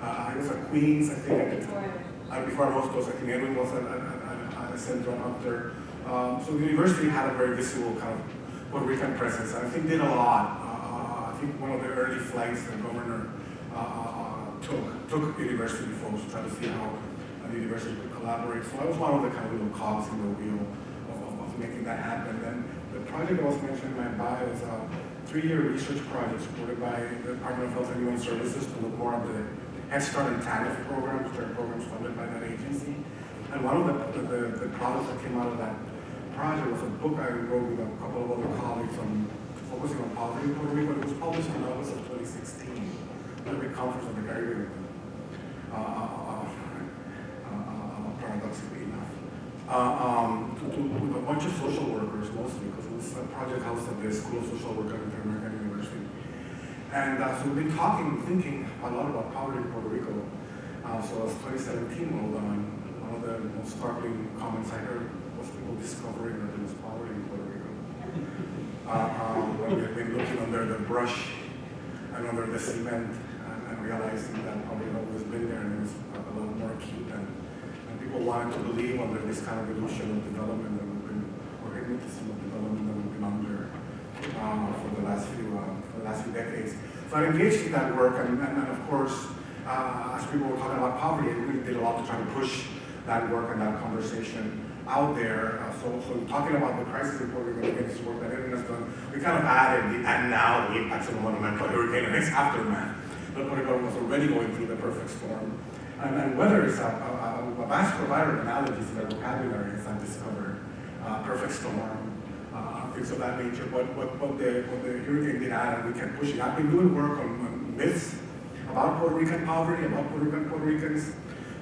I was at Queens, I think. Before I was close, I think Edwin was at a center up there. So the university had a very visible kind of Puerto Rican presence, and I think did a lot. I think one of the early flights the governor took university folks to try to see how the university could collaborate. So I was one of the kind of little cogs in the wheel of making that happen. And the project I was mentioning in my bio is a 3-year research project supported by the Department of Health and Human Services to look more at the Head Start and TANF programs, which are programs funded by that agency. And one of the products that came out of that project was a book I wrote with a couple of other colleagues on focusing on poverty in Puerto Rico. It was published in August of 2016 at a big conference at the Caribbean. Paradoxically enough. With a bunch of social workers mostly, because it was a project housed at the School of Social Work at Inter-American University. And so we've been thinking a lot about poverty in Puerto Rico. So as 2017 rolled on, one of the most startling comments I heard was people discovering that there was poverty in Puerto Rico. When we had been looking under the brush and under the cement and realizing that poverty had always been there and it was a lot more acute and people wanted to believe under this kind of illusion of development that we've been, or hypnotism of development that we've been under for the last few decades. So I engaged in that work, and of course, as people were talking about poverty, I really did a lot to try to push that work and that conversation out there. So talking about the crisis in Puerto Rico, again, this work that Edwin has done, we kind of added the and now the impacts of a monumental hurricane and its aftermath. But Puerto Rico was already going through the perfect storm. And weather is a vast provider of analogies in their vocabulary, as I've discovered. Perfect storm, things of that nature. But what the hurricane did add, and we kept pushing. I've been doing work on myths about Puerto Rican poverty, about Puerto Ricans,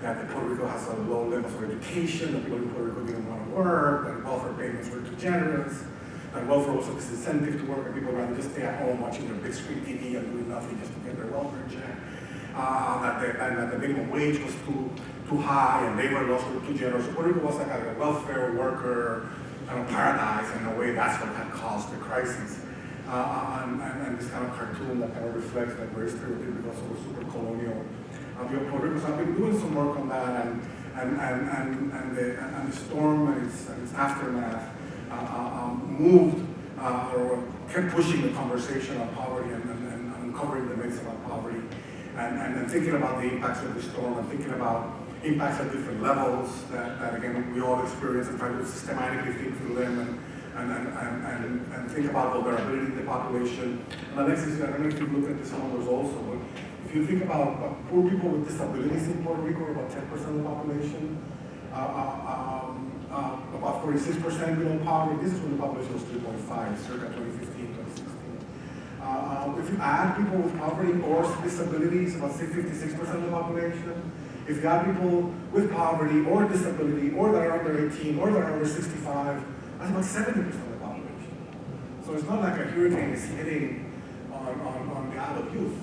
that Puerto Rico has a low level of education, that people in Puerto Rico didn't want to work, that welfare payments were too generous, that welfare was a disincentive to work, and people rather just stay at home watching their big screen TV and doing nothing just to get their welfare check. That the minimum wage was too high and labor laws were too generous. So Puerto Rico was like a welfare worker kind of paradise, and in a way that's what had caused the crisis. And this kind of cartoon that kind of reflects that very stereotypical sort of super colonial view of Puerto Rico. So I've been doing some work on that, and the storm and its aftermath moved or kept pushing the conversation on poverty and uncovering the myths about poverty. And thinking about the impacts of the storm and thinking about impacts at different levels that again, we all experience and try to systematically think through them and think about vulnerability in the population. And Alexis, I don't know if you've looked at these numbers also, but if you think about poor people with disabilities in Puerto Rico, about 10% of the population, about 46% below poverty. This is when the population was 3.5, circa 2015, 2016. If you add people with poverty or disabilities, about 56% of the population. If you add people with poverty or disability, or that are under 18, or that are under 65, that's about 70% of the population. So it's not like a hurricane is hitting on the Isle of Youth.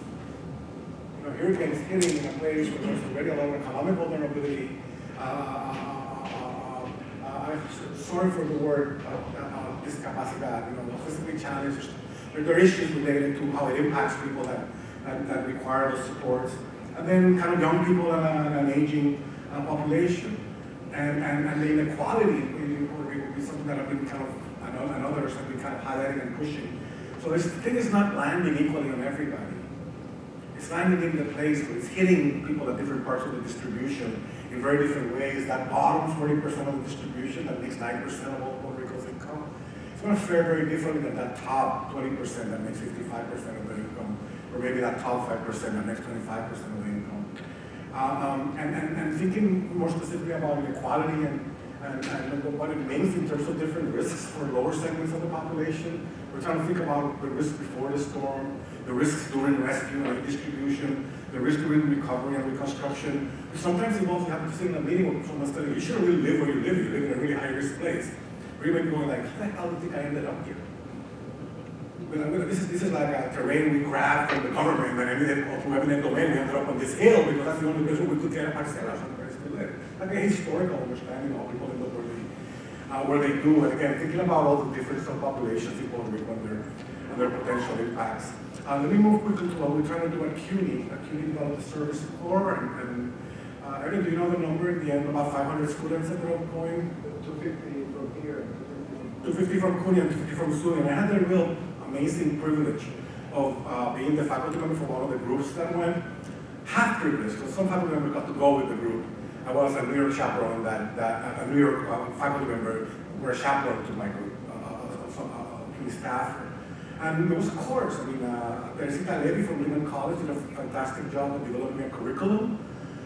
You know, a hurricane is hitting in a place where there's already a lot of economic vulnerability. I'm sorry for the word discapacidad, you know, physically challenged. There are issues related to how it impacts people that require those supports. And then kind of young people and an aging population. And the inequality in Puerto Rico would be something that I've been kind of, and others have been kind of highlighting and pushing. So this thing is not landing equally on everybody. It's landing in the place where it's hitting people at different parts of the distribution in very different ways. That bottom 40% of the distribution that makes 9% of all Puerto Rico's income, it's going to fare very differently than that top 20% that makes 55% of the income, or maybe that top 5% that makes 25% of the income. And thinking more specifically about inequality and what it means in terms of different risks for lower segments of the population. We're trying to think about the risks before the storm, the risks during rescue and redistribution, the risks during recovery and reconstruction. Sometimes you also have to sit in a meeting with someone telling you, you shouldn't really live where you live. You live in a really high-risk place. Or even going like, how the hell do you think I ended up here? This is like a terrain we grabbed from the government, and from eminent domain we ended up on this hill because that's the only place where we could get a parcela somewhere to live. Like a historical understanding of people in the where they do. And again, thinking about all the different subpopulations in Puerto Rico and their potential impacts. Let me move quickly to what we're trying to do at CUNY. At CUNY developed the service corps, and Erin, do you know the number in the end? About 500 students that are going? 250 from here. 250 from CUNY and 250 from SUNY. And I had the real amazing privilege of being the faculty member for one of the groups that went. Half privilege, because some faculty members got to go with the group. I was a New York chaperone, a New York faculty member were a chaperone to my group, CUNY staff. And there was a course. I mean, Teresita Levy from Lehman College did a fantastic job of developing a curriculum.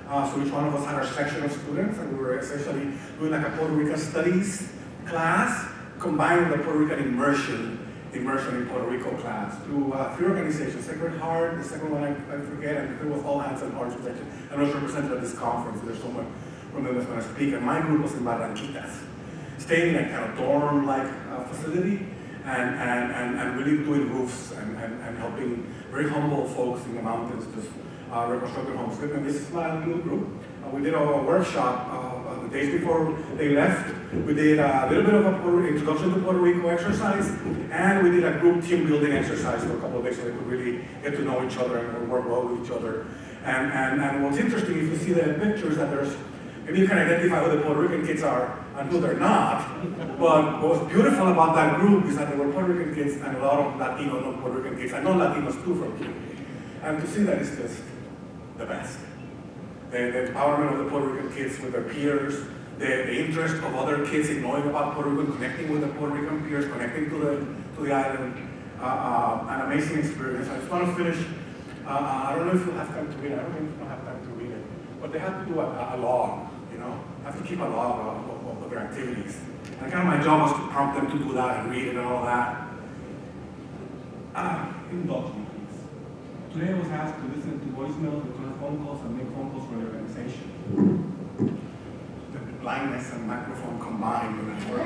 So each one of us had our section of students, and we were essentially doing like a Puerto Rican studies class combined with a Puerto Rican immersion in Puerto Rico class through 3 organizations, Sacred Heart, the second one I forget, and it was All Hands and Hearts, which I was represented at this conference. There's someone from them that's going to speak, and my group was in Barranquitas, staying in a kind of dorm-like facility, and really doing roofs and helping very humble folks in the mountains just reconstruct their homes. And this is my little group. We did a workshop the days before they left. We did a little bit of a introduction to Puerto Rico exercise, and we did a group team building exercise for a couple of days so they could really get to know each other and work well with each other. And what's interesting, if you see the pictures, that there's, maybe you can identify who the Puerto Rican kids are and who they're not. But what was beautiful about that group is that there were Puerto Rican kids and a lot of Latino, non-Puerto Rican kids, and non-Latinos too from here. And to see that is just the best. The empowerment of the Puerto Rican kids with their peers, the interest of other kids in knowing about Puerto Rico, connecting with the Puerto Rican peers, connecting to the island, an amazing experience. I just want to finish. I don't know if you'll have time to read it. I don't think you'll have time to read it. But they have to do a log, you know, have to keep a log of their activities. And kind of my job was to prompt them to do that and read it and all that. Indulge me, please. Today I was asked to listen to voicemails, return phone calls, and make phone calls for the organization. The blindness and microphone combined in a word.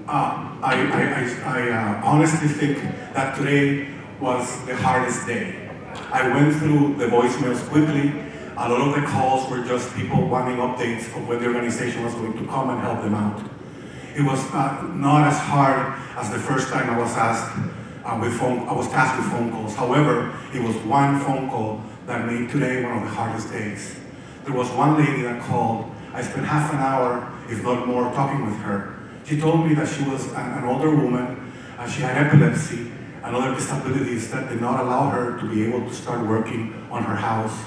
I honestly think that today was the hardest day. I went through the voicemails quickly. A lot of the calls were just people wanting updates of when the organization was going to come and help them out. It was not as hard as the first time I was asked I was tasked with phone calls. However, it was one phone call that made today one of the hardest days. There was one lady that called. I spent half an hour, if not more, talking with her. She told me that she was an older woman, and she had epilepsy and other disabilities that did not allow her to be able to start working on her house.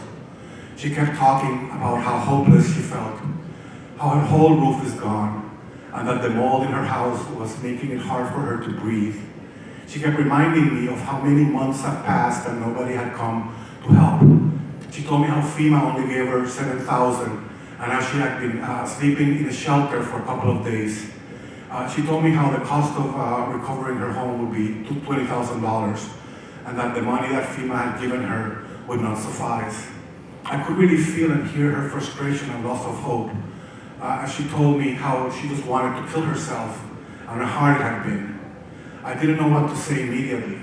She kept talking about how hopeless she felt, how her whole roof is gone, and that the mold in her house was making it hard for her to breathe. She kept reminding me of how many months have passed and nobody had come to help. She told me how FEMA only gave her $7,000, and how she had been sleeping in a shelter for a couple of days. She told me how the cost of recovering her home would be $20,000, and that the money that FEMA had given her would not suffice. I could really feel and hear her frustration and loss of hope as she told me how she just wanted to kill herself and how hard it had been. I didn't know what to say immediately.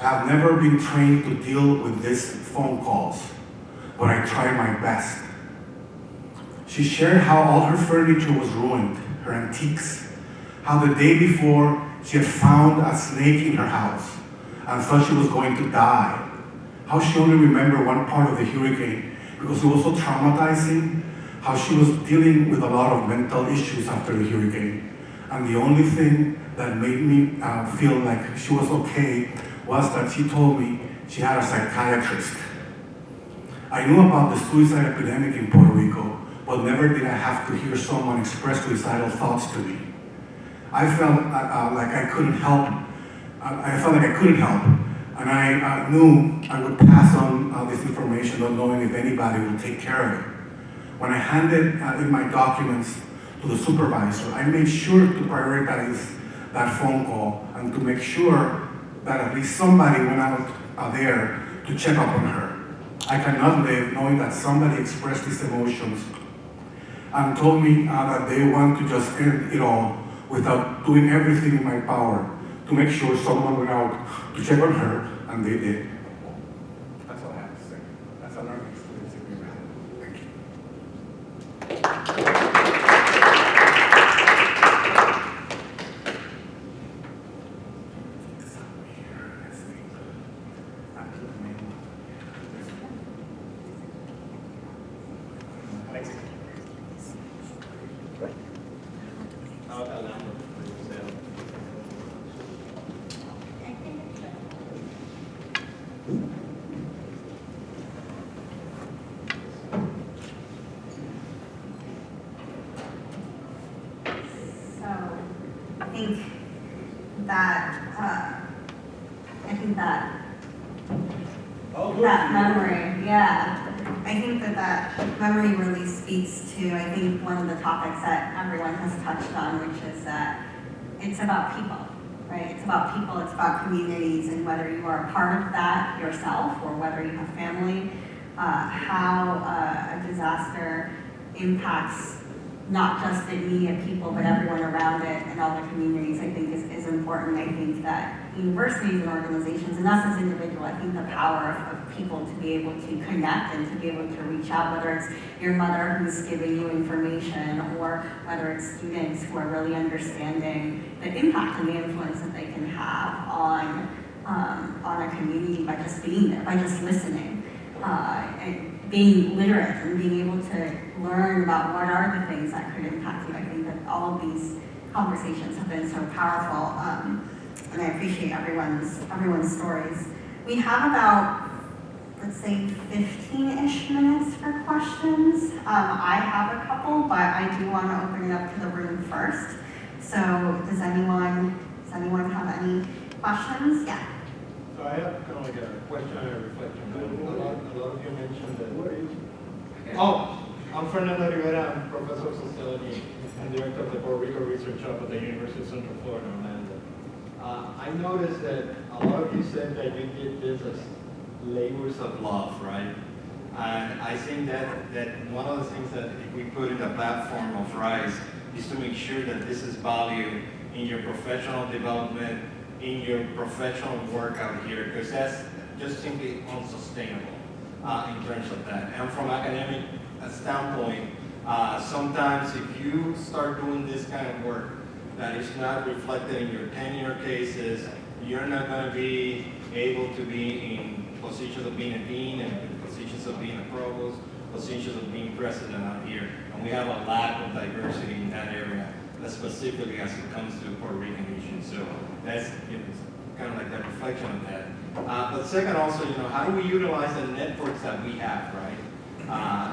I've never been trained to deal with these phone calls, but I tried my best. She shared how all her furniture was ruined, her antiques, how the day before she had found a snake in her house and thought she was going to die, how she only remembered one part of the hurricane because it was so traumatizing, how she was dealing with a lot of mental issues after the hurricane. And the only thing that made me feel like she was okay was that she told me she had a psychiatrist. I knew about the suicide epidemic in Puerto Rico, but never did I have to hear someone express suicidal thoughts to me. I felt like I couldn't help. I felt like I couldn't help, and I knew I would pass on this information, not knowing if anybody would take care of it. When I handed in my documents to the supervisor, I made sure to prioritize that phone call and to make sure that at least somebody went out there to check up on her. I cannot live knowing that somebody expressed these emotions and told me that they want to just end it all without doing everything in my power to make sure someone went out to check on her, and they did. That's all I have to say. That's a learning experience if we had. Thank you. I think that memory, yeah. I think that memory really speaks to, I think, one of the topics that everyone has touched on, which is that it's about people, right? It's about people, it's about communities, and whether you are a part of that yourself or whether you have family, how a disaster impacts not just the immediate people, but everyone around it and all the communities, I think is important. I think that universities and organizations, and us as individuals, I think the power of people to be able to connect and to be able to reach out, whether it's your mother who's giving you information or whether it's students who are really understanding the impact and the influence that they can have on a community by just being there, by just listening. And being literate and being able to learn about what are the things that could impact you. I think that all of these conversations have been so powerful, and I appreciate everyone's stories. We have about, let's say, 15-ish minutes for questions. I have a couple, but I do want to open it up to the room first. So does anyone have any questions? Yeah. So I have kind of like a question and a reflection. A lot of you mentioned that. What is? Oh, I'm Fernando Rivera. I'm professor of sociology and director of the Puerto Rico Research Hub at the University of Central Florida, Orlando. I noticed that a lot of you said that you did this as labors of love, right? And I think that one of the things that if we put in the platform of RISE is to make sure that this is valued in your professional development, in your professional work out here, because that's just simply unsustainable in terms of that. And from academic standpoint, sometimes if you start doing this kind of work that is not reflected in your tenure cases, you're not going to be able to be in positions of being a dean and positions of being a provost, positions of being president out here. And we have a lack of diversity in that area, specifically as it comes to Puerto Rican issues. So that's kind of like that reflection of that. But second also, how do we utilize the networks that we have, right?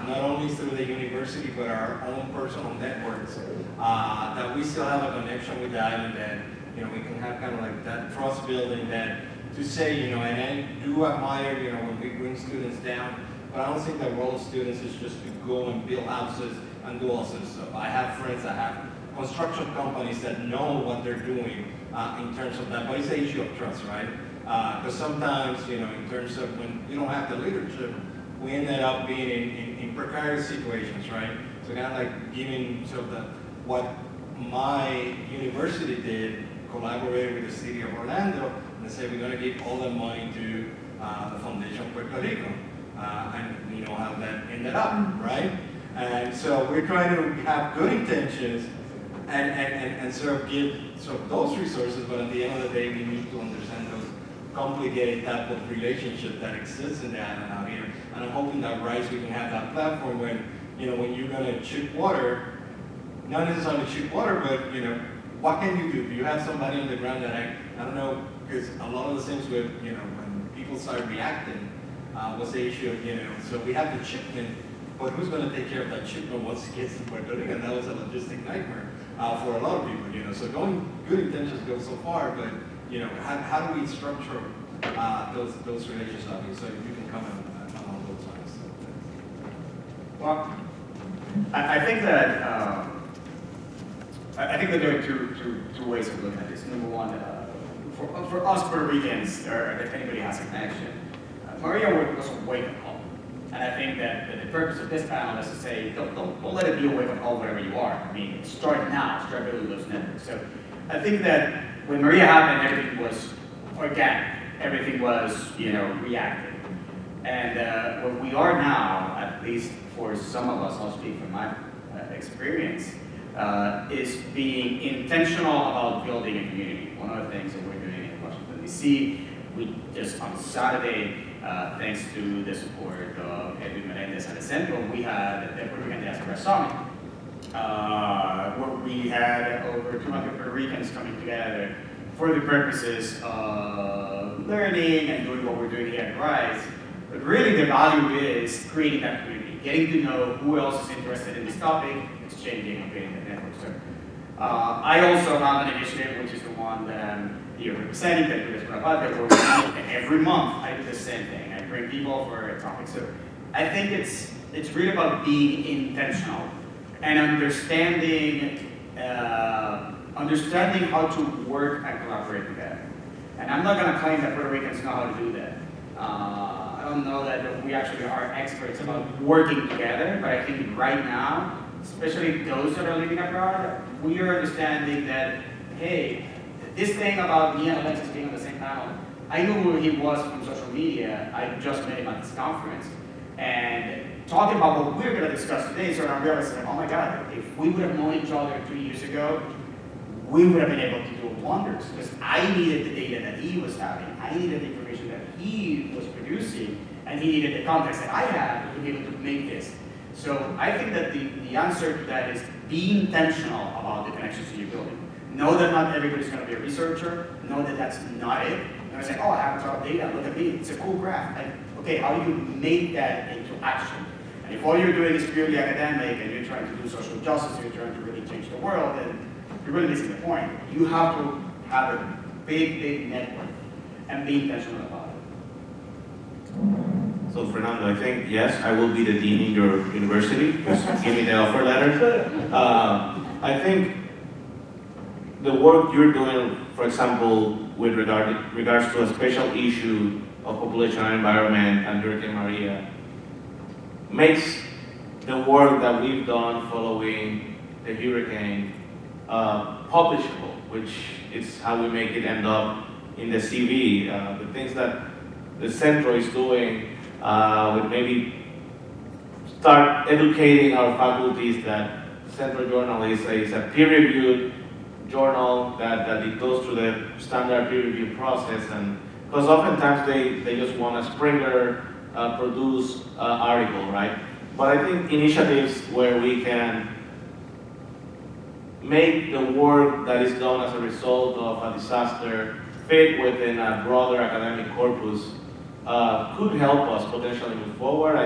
Not only through the university, but our own personal networks, that we still have a connection with that, and that, we can have kind of like that trust building that to say, and I do admire, when we bring students down, but I don't think the role of students is just to go and build houses and do all sorts of stuff. I have friends that have construction companies that know what they're doing in terms of that, but it's an issue of trust, right? Because sometimes, in terms of when you don't have the leadership, we ended up being in precarious situations, right? So kind of like giving sort of what my university did, collaborated with the city of Orlando, and said we're going to give all the money to the Foundation of Puerto Rico, and you know how that ended up, right? And so we're trying to have good intentions and sort of give those resources, but at the end of the day, we need to understand those complicated type of relationship that exists in the island out here. And I'm hoping that RISE, we can have that platform when, when you're going to chip water, not necessarily chip water, but, what can you do? Do you have somebody on the ground that I don't know, because a lot of the things with, when people start reacting, was the issue of, so we have the shipment, but who's going to take care of that shipment once it gets to Puerto Rico? And that was a logistic nightmare for a lot of people, So good intentions go so far, but, how do we structure those relationships? So you can comment on those lines. Well, I think that I think that there are two ways of looking at this. Number one, for us Puerto Ricans, or if anybody has a connection, Maria was a wake-up call. And I think that the purpose of this panel is to say, don't let it be a wake-up call wherever you are. I mean, start now, start building those networks. So I think that when Maria happened, everything was organic. Everything was, reactive. And what we are now, at least for some of us, I'll speak from my experience, is being intentional about building a community. One of the things that we're doing in Washington, D.C., we just on Saturday, thanks to the support of Edwin Melendez and the Central, we had the Puerto Rican Diaspora Summit, where we had over 200 Puerto Ricans coming together for the purposes of learning and doing what we're doing here at RISE. But really the value is creating that community, getting to know who else is interested in this topic, exchanging and creating that network. So I also have an initiative, which is the one that I'm here representing, Tertulias, where every month I do the same thing. I bring people for a topic. So I think it's really about being intentional and understanding how to work and collaborate together. And I'm not going to claim that Puerto Ricans know how to do that. I don't know that we actually are experts about working together, but I think right now, especially those that are living abroad, we are understanding that, hey, this thing about me and Alexis being on the same panel, I knew who he was from social media. I just met him at this conference. And talking about what we're going to discuss today, so I'm realizing, oh my God, if we would have known each other 3 years ago, we would have been able to do wonders, because I needed the data that he was having. I needed the information that he was producing, and he needed the context that I had to be able to make this. So I think that the answer to that is be intentional about the connections that you're building. Know that not everybody's going to be a researcher. Know that that's not it. And I say, oh, I have a ton of data. Look at me. It's a cool graph. Okay, how do you make that into action? And if all you're doing is purely academic and you're trying to do social justice, you're trying to really change the world, then you're really missing the point. You have to have a big, big network and be intentional about it. So Fernando, I think, yes, I will be the dean in your university. Just give me the offer letter. I think the work you're doing, for example, with regards to a special issue of population and environment and Hurricane Maria, makes the work that we've done following the hurricane publishable, which is how we make it end up in the CV. The things that the Centro is doing would maybe start educating our faculties that Centro Journal is a peer-reviewed journal, that it goes through the standard peer review process, and because oftentimes they just want a Springer produce article, right? But I think initiatives where we can make the work that is done as a result of a disaster fit within a broader academic corpus could help us potentially move forward.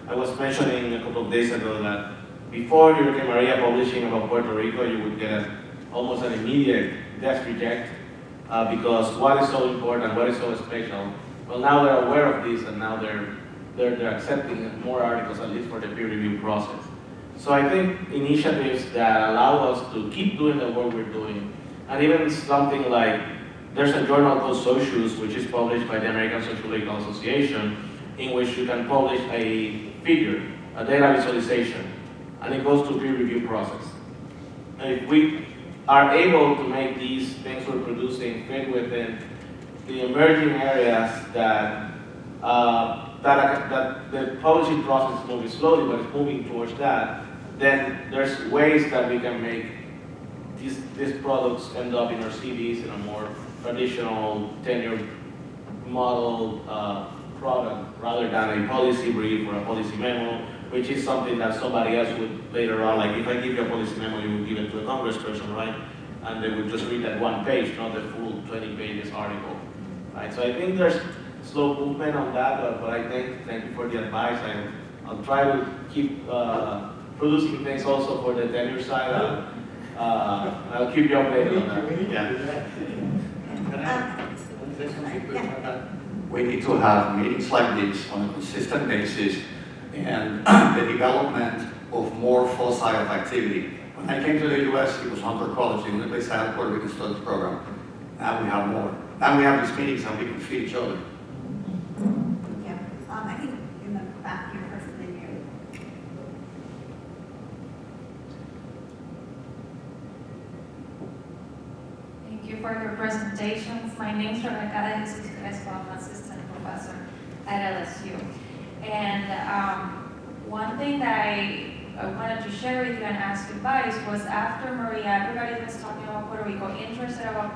I was mentioning a couple of days ago that before Hurricane Maria publishing about Puerto Rico, you would get almost an immediate death reject because what is so important, what is so special? Well, now they're aware of this, and now they're accepting more articles, at least for the peer review process. So I think initiatives that allow us to keep doing the work we're doing, and even something like, there's a journal called Socius, which is published by the American Sociological Association, in which you can publish a figure, a data visualization, and it goes through peer review process. And if we are able to make these things we're producing fit within the emerging areas that the publishing process is moving slowly, but it's moving towards that, then there's ways that we can make these products end up in our CVs in a more traditional tenure model product, rather than a policy brief or a policy memo, which is something that somebody else would later on, like if I give you a policy memo, you would give it to a congressperson, right? And they would just read that one page, not the full 20 pages article, right? So I think there's slow movement on that, but I thank you for the advice. I'll try to keep producing things also for the tenure side. I'll keep you updated on that. We need to have meetings like this on a consistent basis and the development of more full cycle of activity. When I came to the US, it was Hunter College, the only place I had a Puerto Rican Studies program. Now we have more. Now we have these meetings and we can feed each other. Yeah, I think in the back here first, and then you. Thank you for your presentations. My name is Rebecca de Jesus Crespo. I'm an assistant professor at LSU. And one thing that I wanted to share with you and ask advice was after Maria, everybody was talking about Puerto Rico, interested on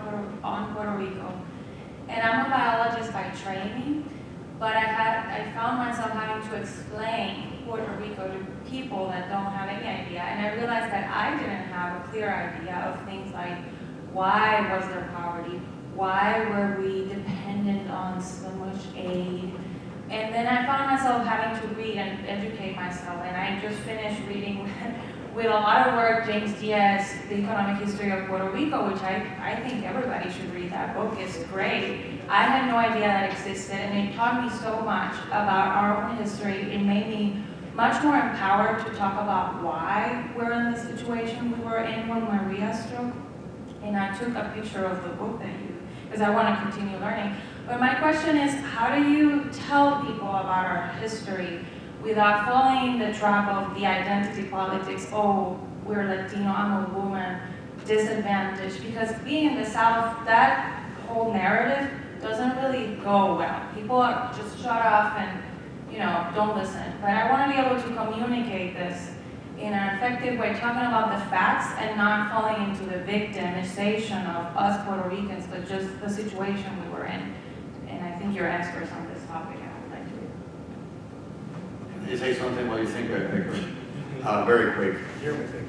Puerto Rico. And I'm a biologist by training, but I found myself having to explain Puerto Rico to people that don't have any idea. And I realized that I didn't have a clear idea of things like, why was there poverty? Why were we dependent on so much aid? And then I found myself having to read and educate myself. And I just finished reading with a lot of work, James Diaz, The Economic History of Puerto Rico, which I think everybody should read that book. It's great. I had no idea that existed, and it taught me so much about our own history. It made me much more empowered to talk about why we're in the situation we were in when Maria struck. And I took a picture of the book because I want to continue learning. But my question is, how do you tell people about our history without falling in the trap of the identity politics? Oh, we're Latino, I'm a woman, disadvantaged. Because being in the South, that whole narrative doesn't really go well. People are just shut off and, don't listen. But I want to be able to communicate this in an effective way, talking about the facts and not falling into the victimization of us Puerto Ricans, but just the situation we were in. And I think you're experts on this topic. I would like to. Can you say something while you think, Héctor? Very quick. Here we think,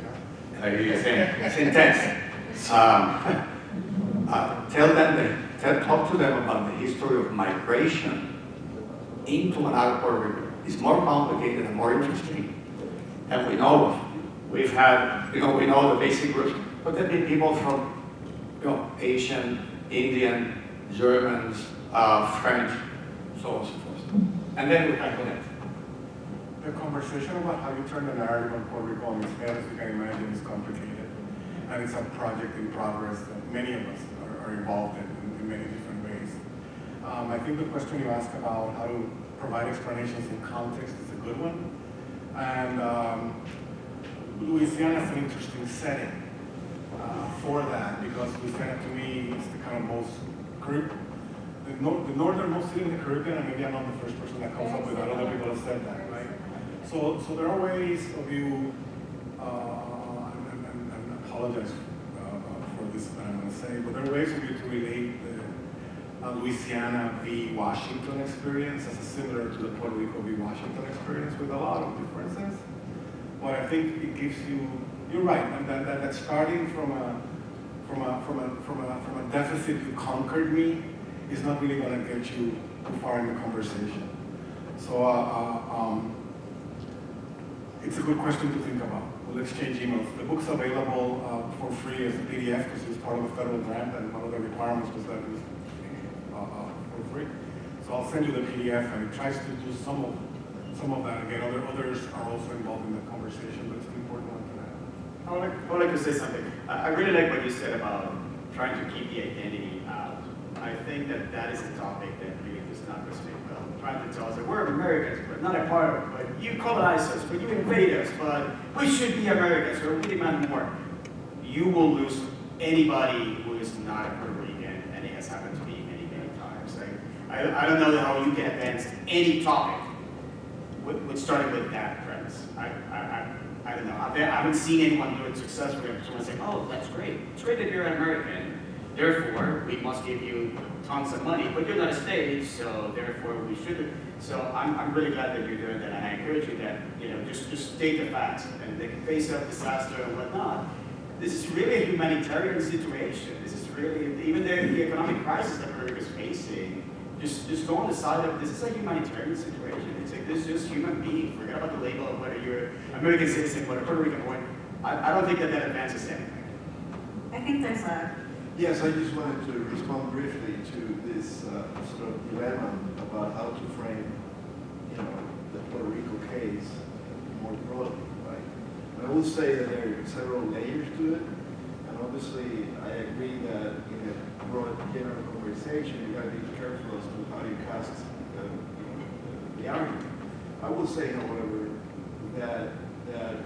It's intense. Talk to them about the history of migration into and out of Puerto Rico. It's more complicated and more interesting. And we know of. We've had, we know the basic groups, but there have been people from, Asian, Indian, Germans, French, so on and so forth. And then we can connect. The conversation about how you turn the narrative on Puerto Rico on its head, as you can imagine, is complicated. And it's a project in progress that many of us are involved in many different ways. I think the question you asked about how to provide explanations in context is a good one. And Louisiana is an interesting setting for that, because Louisiana to me is the kind of most, the northernmost city in the Caribbean, and maybe I'm not the first person that comes up with that, other people have said that, right? So there are ways of you, and I apologize for this that I'm going to say, but there are ways of you to relate the Louisiana v. Washington experience as similar to the Puerto Rico v. Washington experience, with a lot of differences. But I think it gives you, you're right, and that starting from a deficit you conquered me is not really going to get you too far in the conversation. So it's a good question to think about. We'll exchange emails. The book's available for free as a PDF because it's part of a federal grant, and one of the requirements was that it was for free. So I'll send you the PDF, and it tries to do some of that. Again, others are also involved in the conversation, but it's an important one to have. I would like to say something. I really like what you said about trying to keep the identity out. I think that is a topic that really does not resonate well. Trying to tell us that we're Americans, but not a part of it. But you colonize us, but you invade us, but we should be Americans, or we demand more. You will lose anybody who is not a Puerto Rican, and it has happened to me many, many times. I don't know how you can advance any topic with starting with that premise. I don't know. I haven't seen anyone do it successfully. Someone saying, "Oh, that's great. It's great that you're an American. Therefore, we must give you tons of money. But you're not a state, so therefore we should." So I'm really glad that you're doing that, and I encourage you that just state the facts, and they can face up disaster and whatnot. This is really a humanitarian situation. This is really even the economic crisis that Puerto Rico is facing. Just go on the side of this is a humanitarian situation. It's like this is just human beings. Forget about the label of whether you're American citizen, whether Puerto Rican born. I don't think that advances anything. I think there's a. Yes, I just wanted to respond briefly to this sort of dilemma about how to frame, the Puerto Rico case more broadly, right? I will say that there are several layers to it, and obviously I agree that in a broad general conversation, you got to be careful as to how you cast the argument. I will say, however, that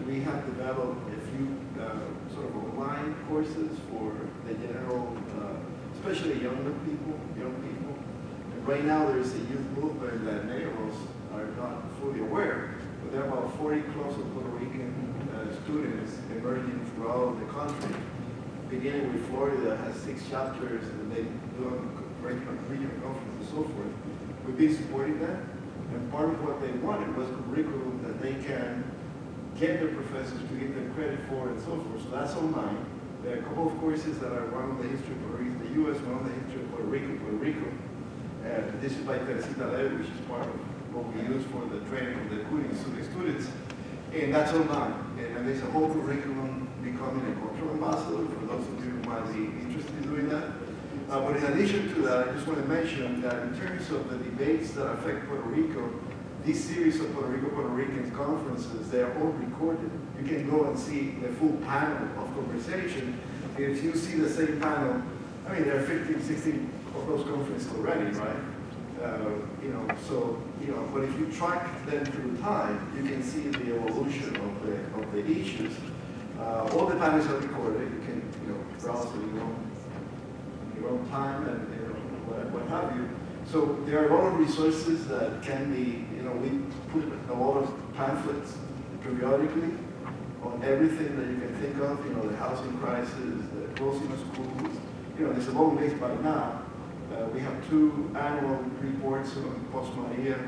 we have developed a few sort of online courses for the general, especially younger people, young people. And right now there is a youth movement that many of us are not fully aware, but there are about 40 clubs of Puerto Rican students emerging throughout the country, beginning with Florida, has 6 chapters, and they do regional conference and so forth. We've been supporting that, and part of what they wanted was curriculum that they can get their professors to give them credit for and so forth. So that's online. There are a couple of courses that are one on the history of Puerto Rico in the U.S., one on the history of Puerto Rico. This is by Teresita Levy, which is part of what we use for the training of the students. And that's online. And there's a whole curriculum becoming a cultural ambassador for those of you who might be interested in doing that. But in addition to that, I just want to mention that in terms of the debates that affect Puerto Rico, this series of Puerto Ricans conferences, they are all recorded. You can go and see the full panel of conversation. If you see the same panel, I mean, there are 15, 16 of those conferences already, right? But if you track them through time, you can see the evolution of the issues. All the panels are recorded. You can, browse at your own time and what have you. So there are a lot of resources that can be, we put a lot of pamphlets periodically on everything that you can think of, the housing crisis, the closing of schools. There's a long list by now. We have 2 annual reports on post-Maria,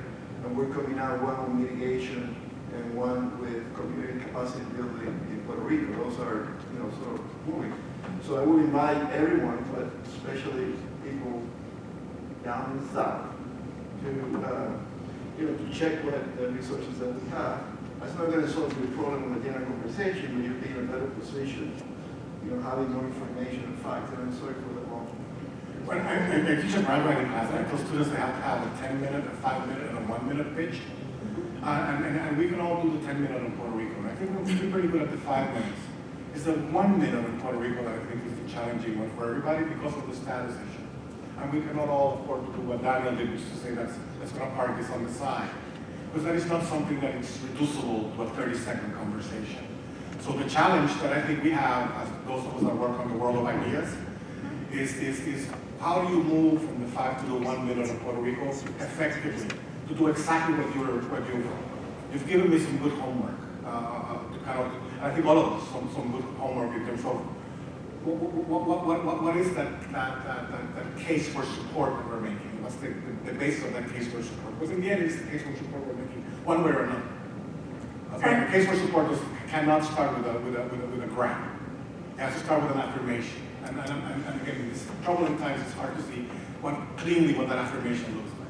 and we're coming out one on mitigation and one with community capacity building in Puerto Rico. Those are, sort of moving. So I would invite everyone, but especially people down in the south, to check what the resources that we have. That's not going to solve your problem with a general conversation, but you'll be in a better position, having more information and facts. And I'm sorry for the long. When I teach a grant writing class, I tell students they have to have a 10-minute, a 5-minute, and a 1-minute pitch. And we can all do the 10-minute in Puerto Rico. I think we're pretty good at the 5 minutes. It's the 1 minute in Puerto Rico that I think is the challenging one for everybody because of the status issue. And we cannot all afford to do what Daniel did, which is to say let's going to park this on the side. Because that is not something that is reducible to a 30-second conversation. So the challenge that I think we have, as those of us that work on the world of ideas, is how do you move from the 5 to the 1 minute in Puerto Rico effectively to do exactly what you've given me some good homework. I think all of us some good homework in terms of what is that case for support that we're making? What's the basis of that case for support? Because in the end, it's the case for support we're making, one way or another. Okay, the case for support cannot start with a grant. It has to start with an affirmation. And again, in these troubling times, it's hard to see cleanly what that affirmation looks like.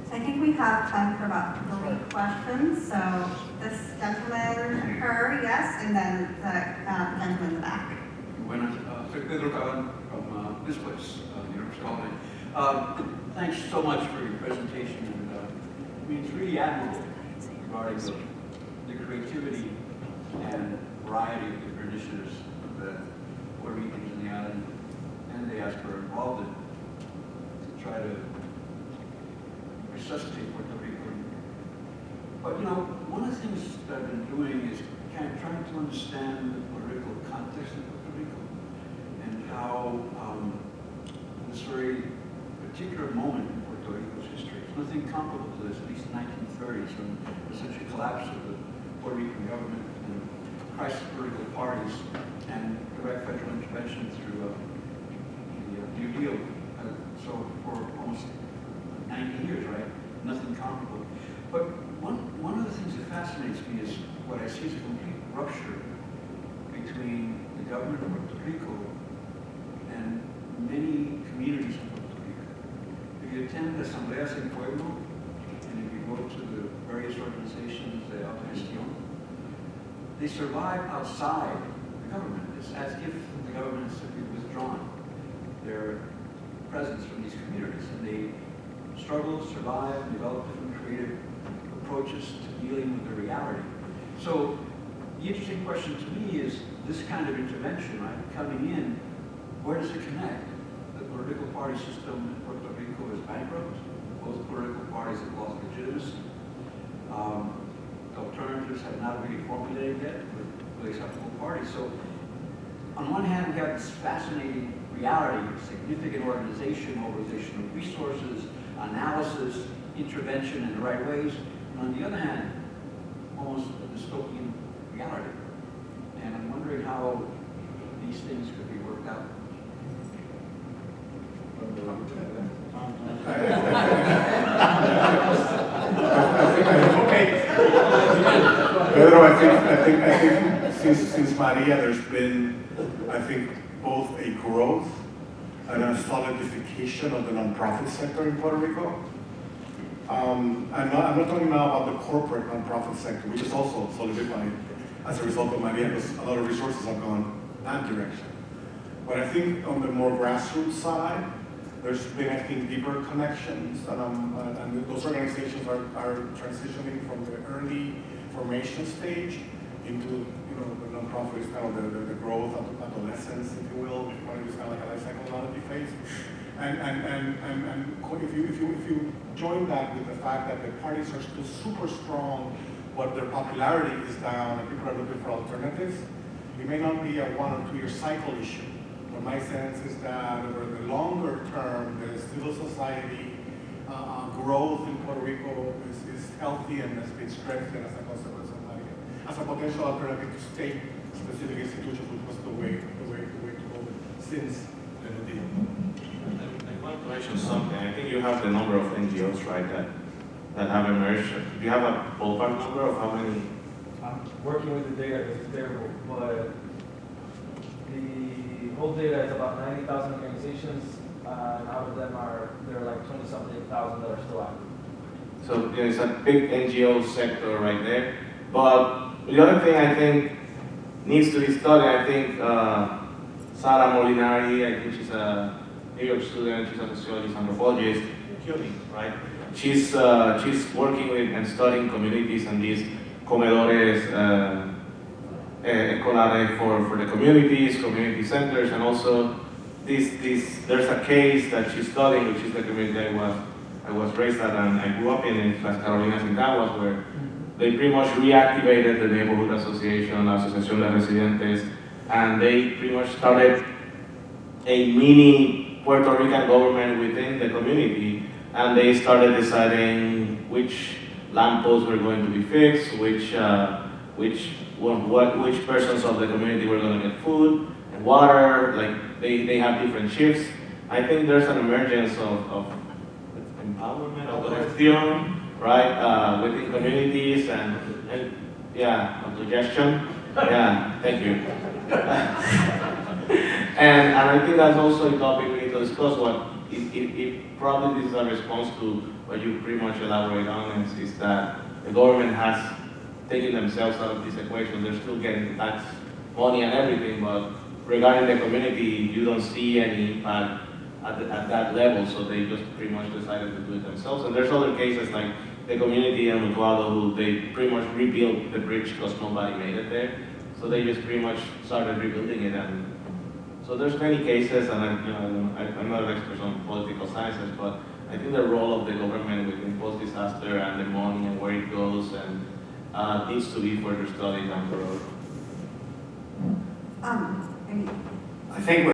So I think we have time for about 3 questions. So this gentleman, her, yes, and then the gentleman in the back. Buenas, soy Pedro Caban from this place, University of Thanks so much for your presentation. And it's really admirable regarding the creativity and variety of different initiatives that Puerto Ricans in the island and the diaspora are involved in to try to resuscitate Puerto Rico. But one of the things that I've been doing is kind of trying to understand the political context of Puerto Rico and how this very particular moment in Puerto Rico's history, there's nothing comparable to this, at least in the 1930s, when the essential collapse of the Puerto Rican government and crisis of political parties and direct federal intervention through the New Deal. So for almost 90 years, right? Nothing comparable. But one of the things that fascinates me is what I see as a complete rupture between the government of Puerto Rico and many communities in Puerto Rico. If you attend Asambleas en Pueblo, and if you go to the various organizations, the Autogestión, they survive outside the government. It's as if the government has simply withdrawn their presence from these communities, and they struggle, survive, and develop different creative approaches to dealing with the reality. So the interesting question to me is this kind of intervention, right, coming in, where does it connect? The political party system in Puerto Rico is bankrupt. Both political parties have lost legitimacy. The alternatives have not really formulated yet with acceptable parties. So on one hand, we have this fascinating reality of significant organization, mobilization of resources, analysis, intervention in the right ways. And on the other hand, almost a dystopian reality. And I'm wondering how these things could be worked out. Pedro, I think since Maria, there's been, I think, both a growth and a solidification of the nonprofit sector in Puerto Rico. I'm not talking now about the corporate nonprofit sector, which is also solidified as a result of Maria, because a lot of resources have gone that direction. But I think on the more grassroots side, there's been, I think, deeper connections, and those organizations are transitioning from the early formation stage into, the nonprofit is kind of the growth of adolescence, if you will, it's kind of like a life cycle phase. And if you join that with the fact that the parties are still super strong, but their popularity is down and people are looking for alternatives, it may not be a 1 or 2 year cycle issue. But my sense is that over the longer term, the civil society growth in Puerto Rico is healthy and has been strengthened as a consequence of that, as a potential alternative to state-specific institutions, which was the way to go since the New Deal. I want to mention something. I think you have the number of NGOs, right, that have emerged. Do you have a ballpark number of how many? I'm working with the data, it's terrible, but the whole data is about 90,000 organizations, and out of them there are like 20-something thousand that are still active. So it's a big NGO sector right there. But the other thing I think needs to be studied, I think Sara Molinari, I think she's a New York student, she's a sociologist, anthropologist, right? She's working with and studying communities and these comedores escolares for the communities, community centers, and also there's a case that she's studying, which is the community I was raised at and I grew up in Las Carolinas in Caguas, where they pretty much reactivated the neighborhood association, Asociación de Residentes, and they pretty much started a mini Puerto Rican government within the community, and they started deciding which lampposts were going to be fixed, which persons of the community were going to get food and water. Like they have different shifts. I think there's an emergence of empowerment, autogestión, right, within communities and yeah, autogestion. Yeah, thank you. and I think that's also a topic we need to discuss. It probably this is a response to what you pretty much elaborate on is that the government has taken themselves out of this equation. They're still getting tax money and everything, but regarding the community, you don't see any impact at that level, so they just pretty much decided to do it themselves. And there's other cases like the community in Mutuado who they pretty much rebuilt the bridge because nobody made it there. So they just pretty much started rebuilding it. And so there's many cases, and I'm not an expert on political sciences, but I think the role of the government within post-disaster and the money and where it goes and needs to be further studied down the road. I mean, I think